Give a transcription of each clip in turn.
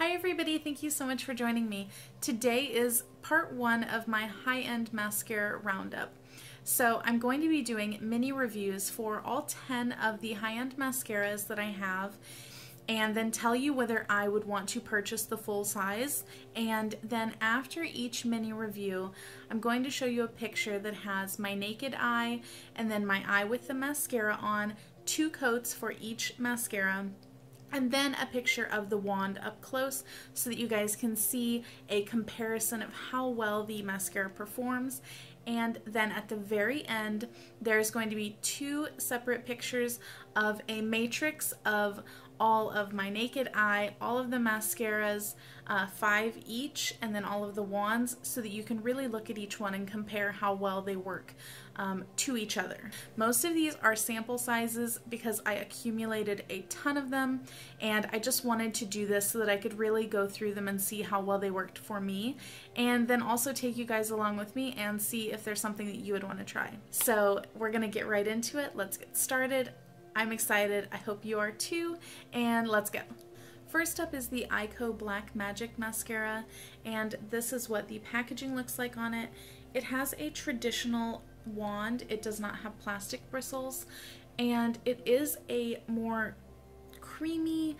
Hi everybody, thank you so much for joining me. Today is part one of my high-end mascara roundup. So I'm going to be doing mini reviews for all 10 of the high-end mascaras that I have, and then tell you whether I would want to purchase the full size. And then after each mini review, I'm going to show you a picture that has my naked eye and then my eye with the mascara on, 2 coats for each mascara, and then a picture of the wand up close so that you guys can see a comparison of how well the mascara performs. And then at the very end, there's going to be 2 separate pictures of a matrix of all of my naked eye, all of the mascaras, 5 each, and then all of the wands, so that you can really look at each one and compare how well they work to each other. Most of these are sample sizes because I accumulated a ton of them, and I just wanted to do this so that I could really go through them and see how well they worked for me, and then also take you guys along with me and see if there's something that you would want to try. So we're gonna get right into it. Let's get started. I'm excited. I hope you are too, and let's go. First up is the Eyeko Black Magic Mascara, and this is what the packaging looks like on it. It has a traditional wand. It does not have plastic bristles, and it is a more creamy,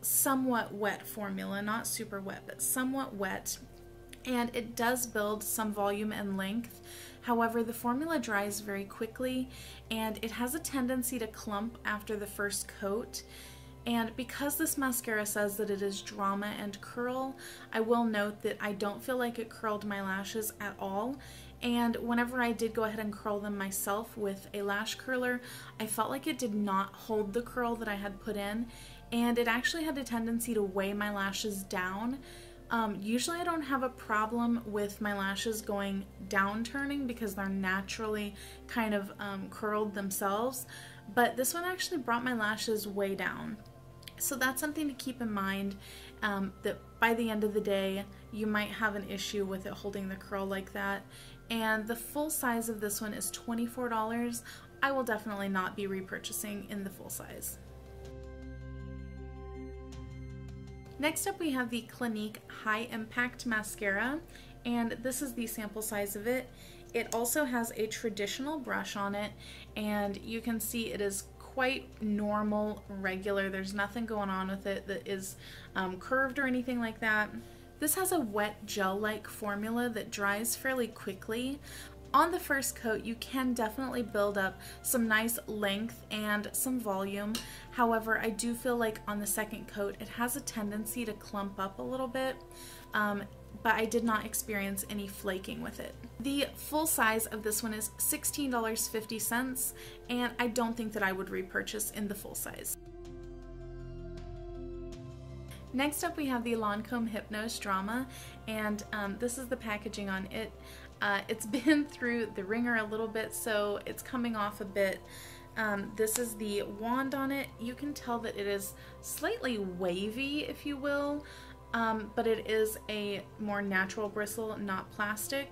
somewhat wet formula, not super wet, but somewhat wet, and it does build some volume and length. However, the formula dries very quickly, and it has a tendency to clump after the first coat. And because this mascara says that it is drama and curl, I will note that I don't feel like it curled my lashes at all. And whenever I did go ahead and curl them myself with a lash curler, I felt like it did not hold the curl that I had put in, and it actually had a tendency to weigh my lashes down. Usually I don't have a problem with my lashes going down turning because they're naturally kind of curled themselves, but this one actually brought my lashes way down. So that's something to keep in mind, that by the end of the day you might have an issue with it holding the curl like that. And the full size of this one is $24. I will definitely not be repurchasing in the full size. Next up we have the Clinique High Impact Mascara, and this is the sample size of it. It also has a traditional brush on it, and you can see it is quite normal, regular. There's nothing going on with it that is curved or anything like that. This has a wet gel-like formula that dries fairly quickly. On the first coat, you can definitely build up some nice length and some volume. However, I do feel like on the second coat, it has a tendency to clump up a little bit, but I did not experience any flaking with it. The full size of this one is $16.50, and I don't think that I would repurchase in the full size. Next up we have the Lancome Hypnose Drama, and this is the packaging on it. It's been through the ringer a little bit, so it's coming off a bit. This is the wand on it. You can tell that it is slightly wavy, if you will, but it is a more natural bristle, not plastic.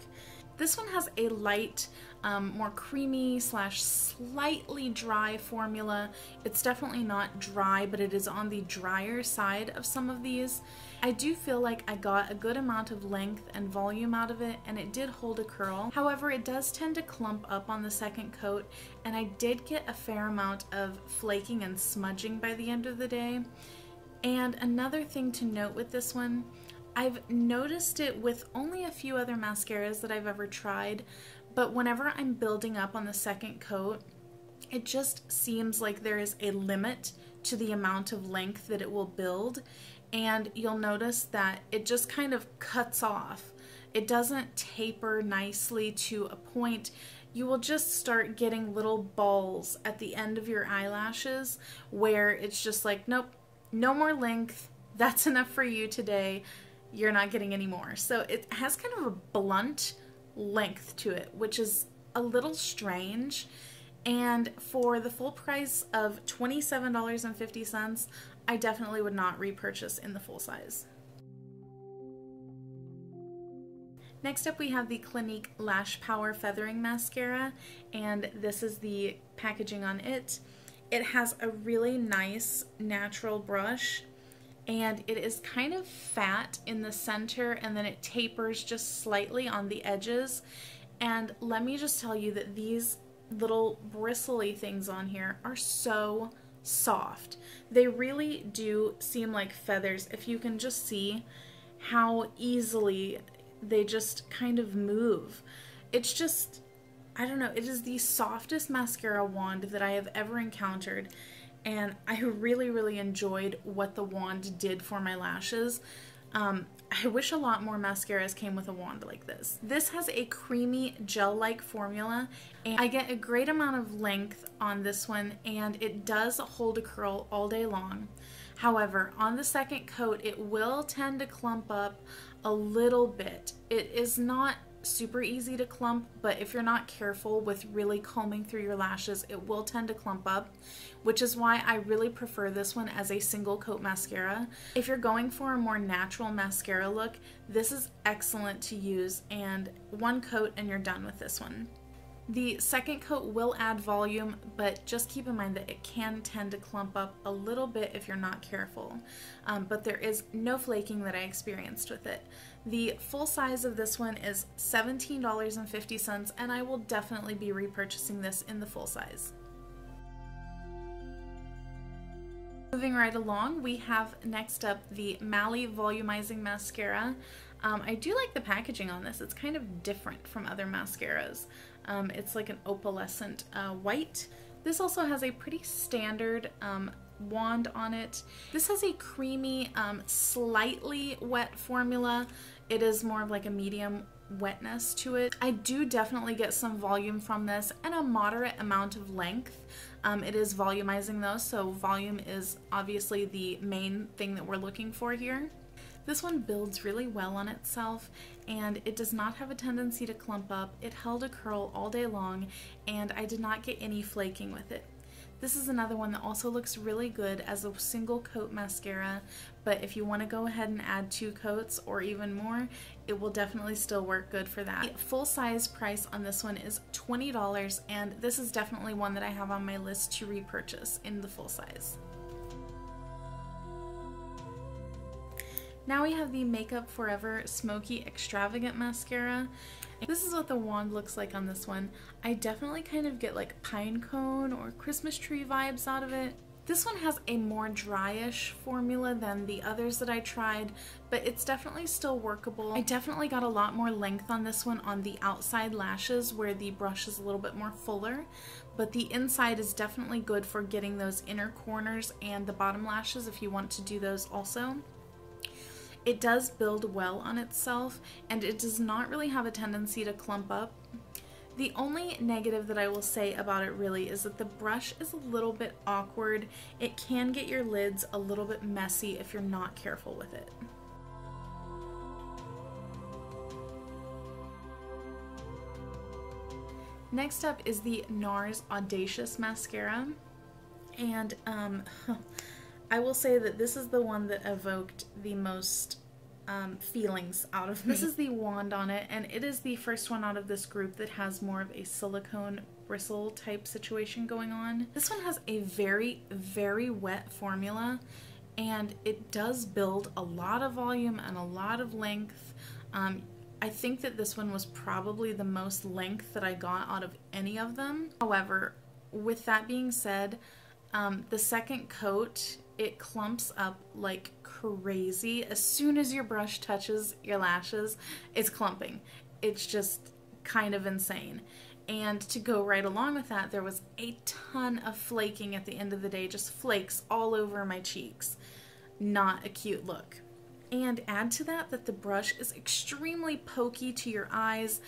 This one has a light, more creamy / slightly dry formula. It's definitely not dry, but it is on the drier side of some of these. I do feel like I got a good amount of length and volume out of it, and it did hold a curl. However, it does tend to clump up on the second coat, and I did get a fair amount of flaking and smudging by the end of the day. And another thing to note with this one, I've noticed it with only a few other mascaras that I've ever tried, but whenever I'm building up on the second coat, it just seems like there is a limit to the amount of length that it will build, and you'll notice that it just kind of cuts off. It doesn't taper nicely to a point. You will just start getting little balls at the end of your eyelashes where it's just like, nope, no more length. That's enough for you today. You're not getting any more. So it has kind of a blunt length to it, which is a little strange. And for the full price of $27.50, I definitely would not repurchase in the full size. Next up we have the Clinique Lash Power Feathering Mascara, and this is the packaging on it. It has a really nice natural brush, and it is kind of fat in the center, and then it tapers just slightly on the edges. And let me just tell you that these little bristly things on here are so soft. They really do seem like feathers. If you can just see how easily they just kind of move. It's just, I don't know, it is the softest mascara wand that I have ever encountered, and I really enjoyed what the wand did for my lashes. I wish a lot more mascaras came with a wand like this. This has a creamy gel-like formula, and I get a great amount of length on this one, and it does hold a curl all day long. However, on the second coat, it will tend to clump up a little bit. It is not super easy to clump, but if you're not careful with really combing through your lashes, it will tend to clump up, which is why I really prefer this one as a single coat mascara. If you're going for a more natural mascara look, this is excellent to use, and one coat and you're done with this one. The second coat will add volume, but just keep in mind that it can tend to clump up a little bit if you're not careful. But there is no flaking that I experienced with it. The full size of this one is $17.50, and I will definitely be repurchasing this in the full size. Moving right along, we have next up the Mally Volumizing Mascara. I do like the packaging on this. It's kind of different from other mascaras. It's like an opalescent white. This also has a pretty standard wand on it. This has a creamy, slightly wet formula. It is more of like a medium wetness to it. I do definitely get some volume from this and a moderate amount of length. It is volumizing though, so volume is obviously the main thing that we're looking for here. This one builds really well on itself, and it does not have a tendency to clump up. It held a curl all day long, and I did not get any flaking with it. This is another one that also looks really good as a single coat mascara, but if you want to go ahead and add 2 coats or even more, it will definitely still work good for that. The full size price on this one is $20, and this is definitely one that I have on my list to repurchase in the full size. Now we have the Makeup Forever Smoky Extravagant Mascara. This is what the wand looks like on this one. I definitely kind of get like pine cone or Christmas tree vibes out of it. This one has a more dryish formula than the others that I tried, but it's definitely still workable. I definitely got a lot more length on this one on the outside lashes where the brush is a little bit more fuller, but the inside is definitely good for getting those inner corners and the bottom lashes if you want to do those also. It does build well on itself, and it does not really have a tendency to clump up. The only negative that I will say about it really is that the brush is a little bit awkward. It can get your lids a little bit messy if you're not careful with it. Next up is the NARS Audacious Mascara, and I will say that this is the one that evoked the most feelings out of me. This is the wand on it, and it is the first one out of this group that has more of a silicone bristle type situation going on. This one has a very wet formula, and it does build a lot of volume and a lot of length. I think that this one was probably the most length that I got out of any of them. However, with that being said, the second coat, it clumps up like crazy. As soon as your brush touches your lashes, it's clumping. It's just kind of insane. And to go right along with that, there was a ton of flaking at the end of the day, just flakes all over my cheeks. Not a cute look. And add to that the brush is extremely pokey to your eyes.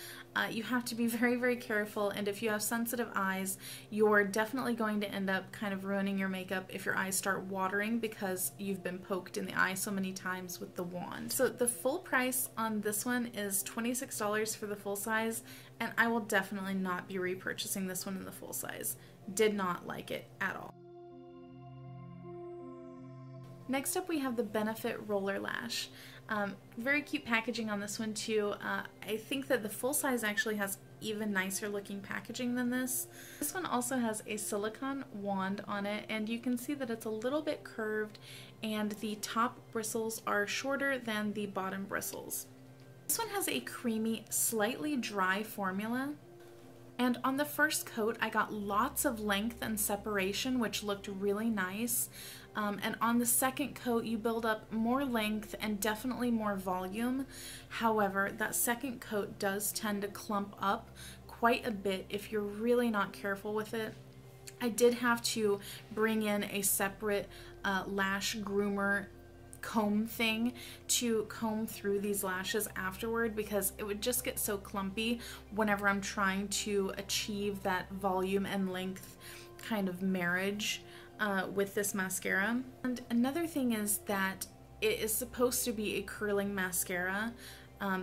You have to be very careful, and if you have sensitive eyes, you're definitely going to end up kind of ruining your makeup if your eyes start watering because you've been poked in the eye so many times with the wand. So the full price on this one is $26 for the full size, and I will definitely not be repurchasing this one in the full size. Did not like it at all. Next up we have the Benefit Roller Lash. Very cute packaging on this one too. I think that the full size actually has even nicer looking packaging than this. This one also has a silicone wand on it, and you can see that it's a little bit curved and the top bristles are shorter than the bottom bristles. This one has a creamy, slightly dry formula. And on the first coat, I got lots of length and separation, which looked really nice. And on the second coat, you build up more length and definitely more volume. However, that second coat does tend to clump up quite a bit if you're really not careful with it. I did have to bring in a separate lash groomer comb thing to comb through these lashes afterward, because it would just get so clumpy whenever I'm trying to achieve that volume and length kind of marriage with this mascara. And another thing is that it is supposed to be a curling mascara.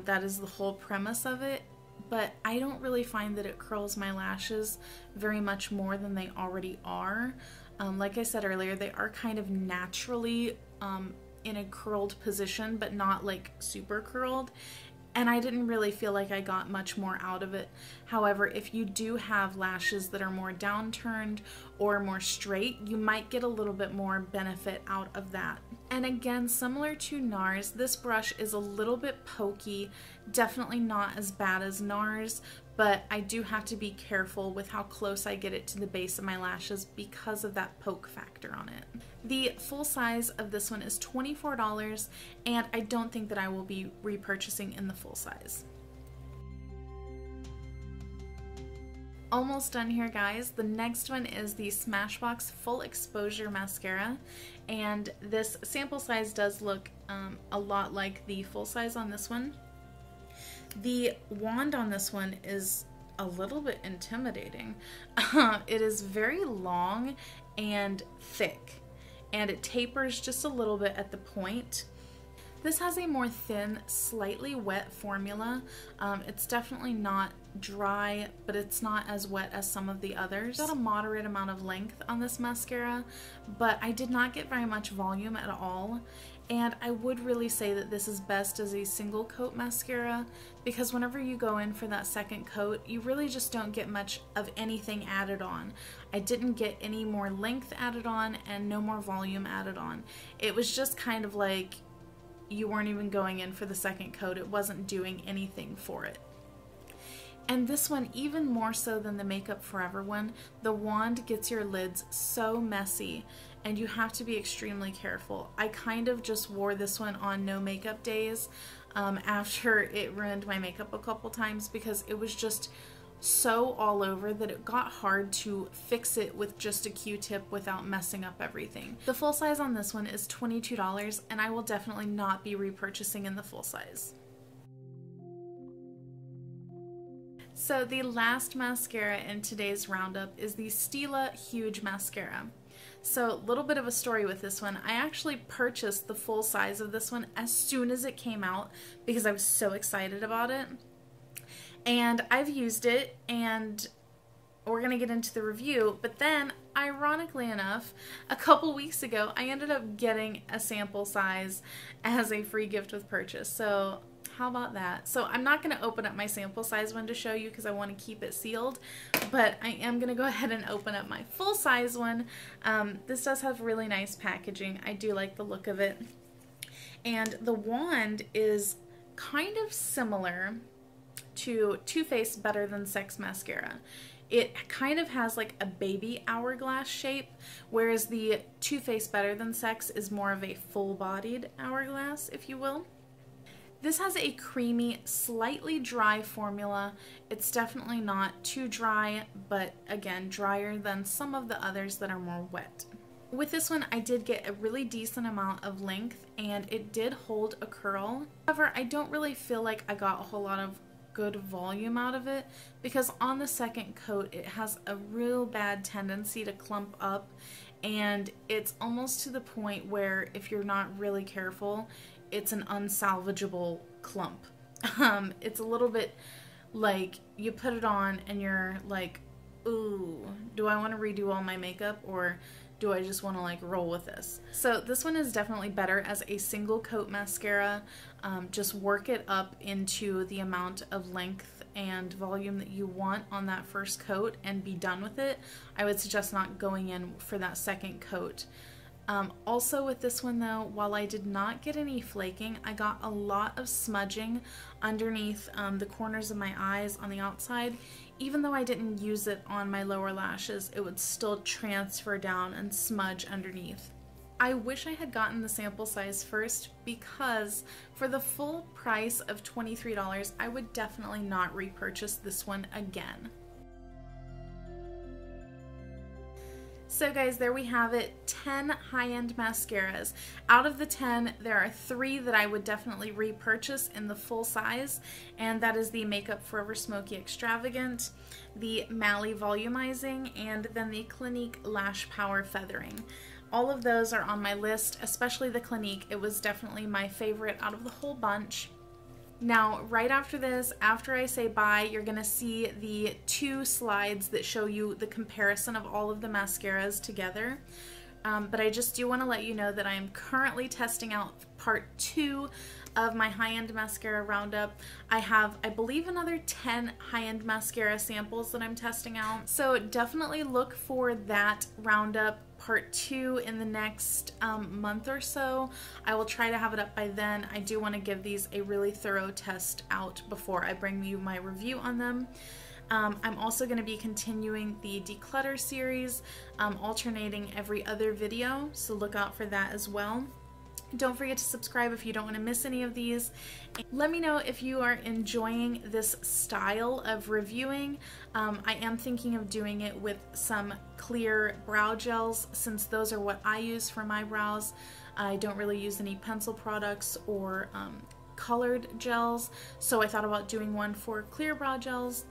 That is the whole premise of it, but I don't really find that it curls my lashes very much more than they already are. Like I said earlier, they are kind of naturally in a curled position, but not like super curled, and I didn't really feel like I got much more out of it. However, if you do have lashes that are more downturned or more straight, you might get a little bit more benefit out of that. And again, similar to NARS, this brush is a little bit pokey, definitely not as bad as NARS, but I do have to be careful with how close I get it to the base of my lashes because of that poke factor on it. The full size of this one is $24, and I don't think that I will be repurchasing in the full size. Almost done here, guys. The next one is the Smashbox Full Exposure Mascara, and this sample size does look a lot like the full size on this one. The wand on this one is a little bit intimidating. It is very long and thick, and it tapers just a little bit at the point. This has a more thin, slightly wet formula. It's definitely not dry, but it's not as wet as some of the others. Got a moderate amount of length on this mascara, but I did not get very much volume at all. And I would really say that this is best as a single coat mascara, because whenever you go in for that second coat, you really just don't get much of anything added on. I didn't get any more length added on and no more volume added on. It was just kind of like you weren't even going in for the second coat. It wasn't doing anything for it. And this one, even more so than the Makeup Forever one, the wand gets your lids so messy and you have to be extremely careful. I kind of just wore this one on no makeup days after it ruined my makeup a couple times, because it was just so all over that it got hard to fix it with just a Q-tip without messing up everything. The full size on this one is $22, and I will definitely not be repurchasing in the full size. So the last mascara in today's roundup is the Stila Huge Mascara. So a little bit of a story with this one. I actually purchased the full size of this one as soon as it came out because I was so excited about it. And I've used it, and we're going to get into the review, but then ironically enough, a couple weeks ago I ended up getting a sample size as a free gift with purchase. So how about that? So I'm not going to open up my sample size one to show you because I want to keep it sealed, but I am going to go ahead and open up my full size one. This does have really nice packaging. I do like the look of it. And the wand is kind of similar to Too Faced Better Than Sex mascara. It kind of has like a baby hourglass shape, whereas the Too Faced Better Than Sex is more of a full-bodied hourglass, if you will. This has a creamy, slightly dry formula. It's definitely not too dry, but again, drier than some of the others that are more wet. With this one, I did get a really decent amount of length, and it did hold a curl. However, I don't really feel like I got a whole lot of good volume out of it, because on the second coat it has a real bad tendency to clump up, and it's almost to the point where if you're not really careful, it's an unsalvageable clump. It's a little bit like you put it on and you're like, ooh, do I want to redo all my makeup, or do I just want to like roll with this? So this one is definitely better as a single coat mascara. Just work it up into the amount of length and volume that you want on that first coat and be done with it, I would suggest not going in for that second coat. Also with this one though, while I did not get any flaking, I got a lot of smudging underneath the corners of my eyes on the outside. Even though I didn't use it on my lower lashes, it would still transfer down and smudge underneath. I wish I had gotten the sample size first, because for the full price of $23, I would definitely not repurchase this one again. So guys, there we have it, 10 high-end mascaras. Out of the 10, there are 3 that I would definitely repurchase in the full size, and that is the Makeup Forever Smoky Extravagant, the Mally Volumizing, and then the Clinique Lash Power Feathering. All of those are on my list, especially the Clinique. It was definitely my favorite out of the whole bunch. Now, right after this, after I say bye, you're going to see the 2 slides that show you the comparison of all of the mascaras together. But I just do want to let you know that I am currently testing out part 2 of my high-end mascara roundup. I have, I believe, another 10 high-end mascara samples that I'm testing out. So definitely look for that roundup part 2 in the next month or so. I will try to have it up by then. I do want to give these a really thorough test out before I bring you my review on them. I'm also going to be continuing the declutter series, alternating every other video, so look out for that as well. Don't forget to subscribe if you don't want to miss any of these. Let me know if you are enjoying this style of reviewing. I am thinking of doing it with some clear brow gels, since those are what I use for my brows. I don't really use any pencil products or colored gels, so I thought about doing one for clear brow gels.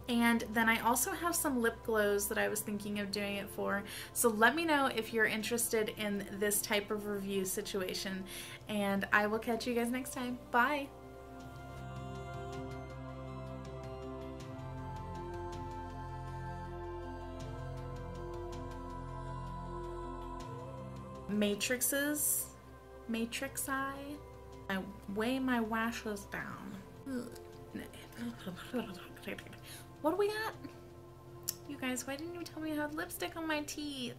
And then I also have some lip glows that I was thinking of doing it for. So let me know if you're interested in this type of review situation. And I will catch you guys next time. Bye! Matrix eye. I weigh my lashes down. What do we got? You guys, why didn't you tell me I had lipstick on my teeth?